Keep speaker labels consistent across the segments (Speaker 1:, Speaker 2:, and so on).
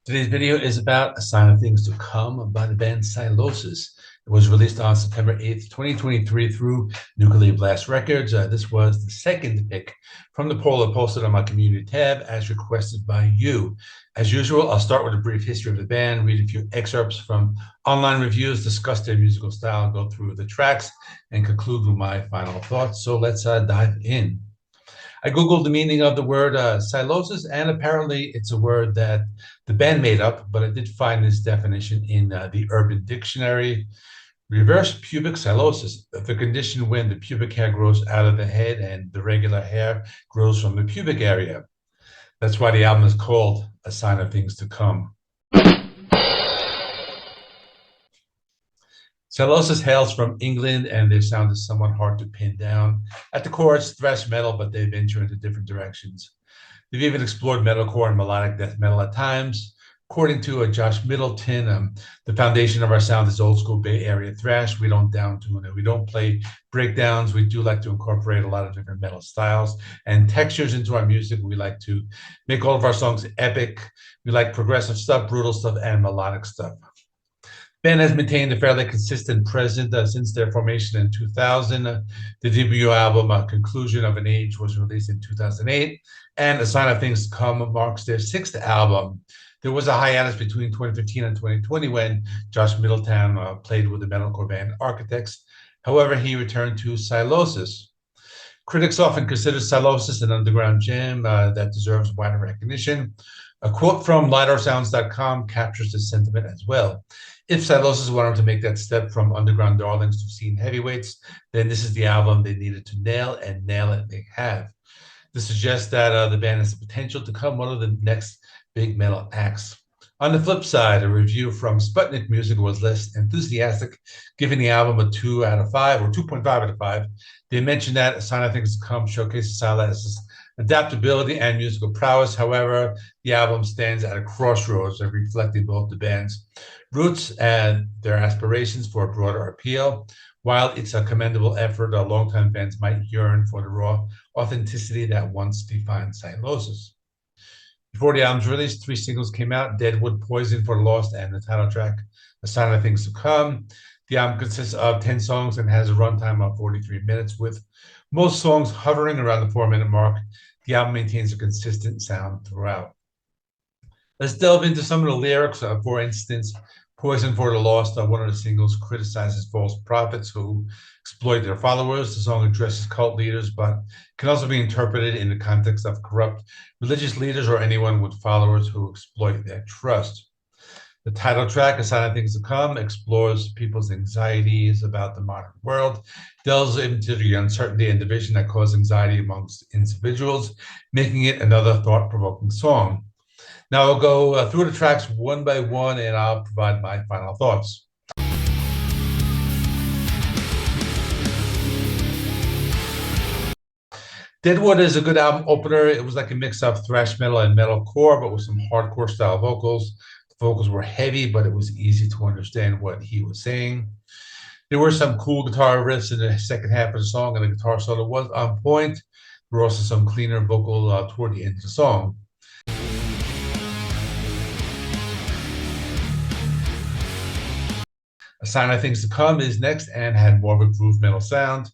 Speaker 1: Today's video is about A Sign of Things to Come by the band Sylosis. It was released on September 8th, 2023 through Nuclear Blast Records. This was the second pick from the poll I posted on my community tab as requested by you. As usual, I'll start with a brief history of the band, read a few excerpts from online reviews, discuss their musical style, go through the tracks, and conclude with my final thoughts. So let's dive in. I Googled the meaning of the word sylosis, and apparently it's a word that the band made up, but I did find this definition in the Urban Dictionary. Reverse pubic sylosis, the condition when the pubic hair grows out of the head and the regular hair grows from the pubic area. That's why the album is called A Sign of Things to Come. Sylosis hails from England, and their sound is somewhat hard to pin down. At the core, it's thrash metal, but they venture into different directions. They've even explored metalcore and melodic death metal at times. According to Josh Middleton, the foundation of our sound is old school Bay Area thrash. We don't down-tune it. We don't play breakdowns. We do like to incorporate a lot of different metal styles and textures into our music. We like to make all of our songs epic. We like progressive stuff, brutal stuff, and melodic stuff. Band has maintained a fairly consistent presence since their formation in 2000. The debut album, Conclusion of an Age, was released in 2008, and A Sign of Things to Come marks their sixth album. There was a hiatus between 2015 and 2020 when Josh Middleton played with the metalcore band Architects. However, he returned to Sylosis. Critics often consider Sylosis an underground gem that deserves wider recognition. A quote from LidarSounds.com captures this sentiment as well. If Sylosis wanted to make that step from underground darlings to scene heavyweights, then this is the album they needed to nail, and nail it they have. This suggests that the band has the potential to become one of the next big metal acts. On the flip side, a review from Sputnik Music was less enthusiastic, giving the album a 2 out of 5 or 2.5 out of 5. They mentioned that A Sign of Things to Come showcases Sylosis' adaptability and musical prowess. However, the album stands at a crossroads of reflecting both the band's roots and their aspirations for a broader appeal. While it's a commendable effort, longtime fans might yearn for the raw authenticity that once defined Sylosis. Before the album's release, 3 singles came out: Deadwood, Poison for the Lost, and the title track, A Sign of Things to Come. The album consists of 10 songs and has a runtime of 43 minutes, with most songs hovering around the 4-minute mark. The album maintains a consistent sound throughout. Let's delve into some of the lyrics. For instance, Poison for the Lost, one of the singles, criticizes false prophets who exploit their followers. The song addresses cult leaders, but can also be interpreted in the context of corrupt religious leaders or anyone with followers who exploit their trust. The title track, A Sign of Things to Come, explores people's anxieties about the modern world, delves into the uncertainty and division that cause anxiety amongst individuals, making it another thought-provoking song. Now I'll go through the tracks one by one, and I'll provide my final thoughts. Deadwood is a good album opener. It was like a mix of thrash metal and metalcore, but with some hardcore style vocals. The vocals were heavy, but it was easy to understand what he was saying. There were some cool guitar riffs in the second half of the song, and the guitar solo was on point. There were also some cleaner vocal toward the end of the song. A Sign of Things to Come is next and had more of a groove metal sound.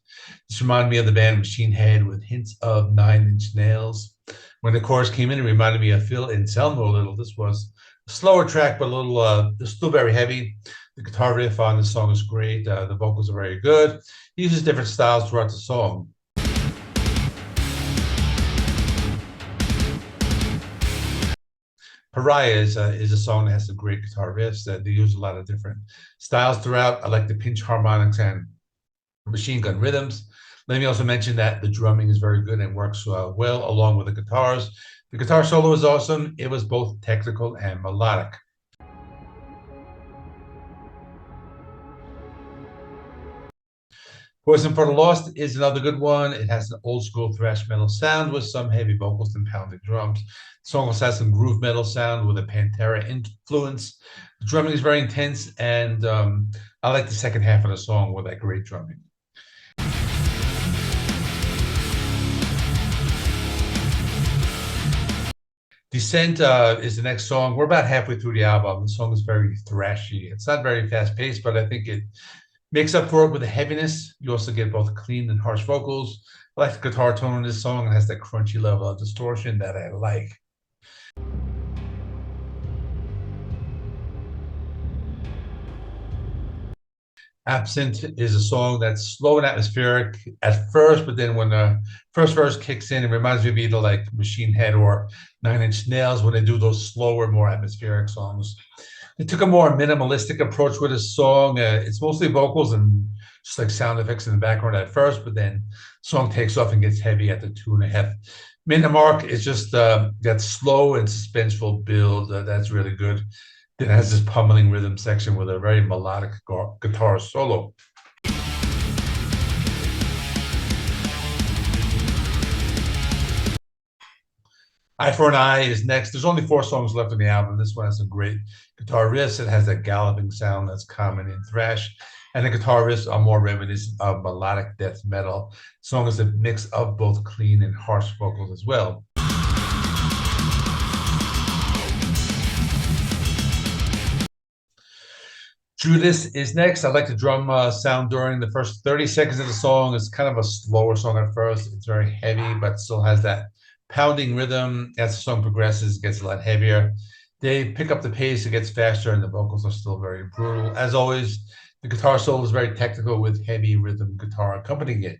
Speaker 1: This reminded me of the band Machine Head with hints of Nine Inch Nails. When the chorus came in, it reminded me of Phil Anselmo a little. This was a slower track, but a little, still very heavy. The guitar riff on this song is great. The vocals are very good. He uses different styles throughout the song. Pariah is a song that has some great guitar riffs. They use a lot of different styles throughout. I like the pinch harmonics and machine gun rhythms. Let me also mention that the drumming is very good and works well along with the guitars. The guitar solo is awesome. It was both technical and melodic. Poison for the Lost is another good one. It has an old school thrash metal sound with some heavy vocals and pounding drums. The song also has some groove metal sound with a Pantera influence. The drumming is very intense, and I like the second half of the song with that great drumming. Descent is the next song. We're about halfway through the album. The song is very thrashy. It's not very fast paced, but I think it makes up for it with the heaviness. You also get both clean and harsh vocals. I like the guitar tone in this song. It has that crunchy level of distortion that I like. Absent is a song that's slow and atmospheric at first, but then when the first verse kicks in, it reminds me of either like Machine Head or Nine Inch Nails when they do those slower, more atmospheric songs. They took a more minimalistic approach with this song. It's mostly vocals and just like sound effects in the background at first, but then the song takes off and gets heavy at the 2.5 minute mark. It's just that slow and suspenseful build that's really good. Then it has this pummeling rhythm section with a very melodic guitar solo. Eye for an Eye is next. There's only 4 songs left on the album. This one has some great guitar riffs. It has that galloping sound that's common in thrash. And the guitar riffs are more reminiscent of melodic death metal. The song is a mix of both clean and harsh vocals as well. Judas is next. I like the drum sound during the first 30 seconds of the song. It's kind of a slower song at first. It's very heavy, but still has that pounding rhythm. As the song progresses, it gets a lot heavier. They pick up the pace, it gets faster, and the vocals are still very brutal. As always, the guitar solo is very technical with heavy rhythm guitar accompanying it.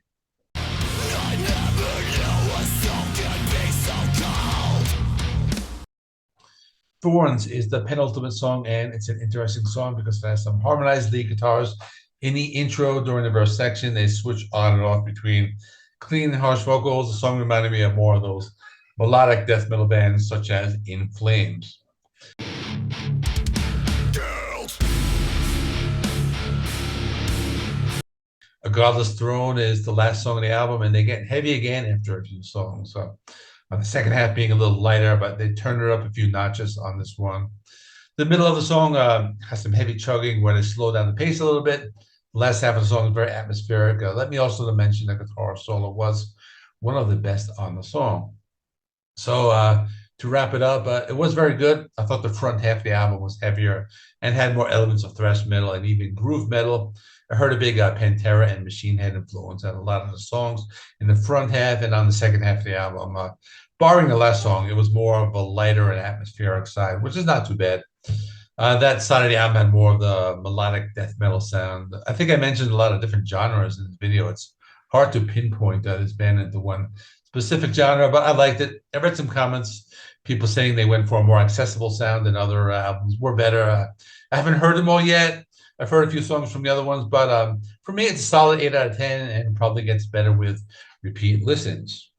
Speaker 1: Thorns is the penultimate song, and it's an interesting song because it has some harmonized lead guitars. In the intro, during the verse section, they switch on and off between clean and harsh vocals. The song reminded me of more of those melodic death metal bands, such as In Flames. A Godless Throne is the last song on the album, and they get heavy again after a few songs. So the second half being a little lighter, but they turn it up a few notches on this one. The middle of the song has some heavy chugging where they slow down the pace a little bit. The last half of the song is very atmospheric. Let me also mention the guitar solo was one of the best on the song. So to wrap it up, it was very good. I thought the front half of the album was heavier and had more elements of thrash metal and even groove metal. I heard a big Pantera and Machine Head influence on a lot of the songs in the front half, and on the second half of the album. Barring the last song, it was more of a lighter and atmospheric side, which is not too bad. That side of the album had more of the melodic death metal sound. I think I mentioned a lot of different genres in this video. It's hard to pinpoint this band into one specific genre, but I liked it. I read some comments, people saying they went for a more accessible sound and other albums were better. I haven't heard them all yet. I've heard a few songs from the other ones, but for me, it's a solid 8 out of 10 and probably gets better with repeat listens.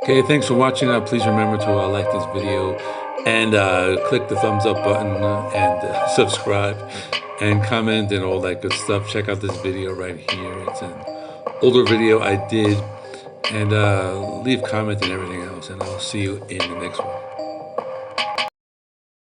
Speaker 1: Okay, thanks for watching. Please remember to like this video and click the thumbs up button and subscribe and comment and all that good stuff. Check out this video right here. It's an older video I did, and leave comment and everything else, and I'll see you in the next one.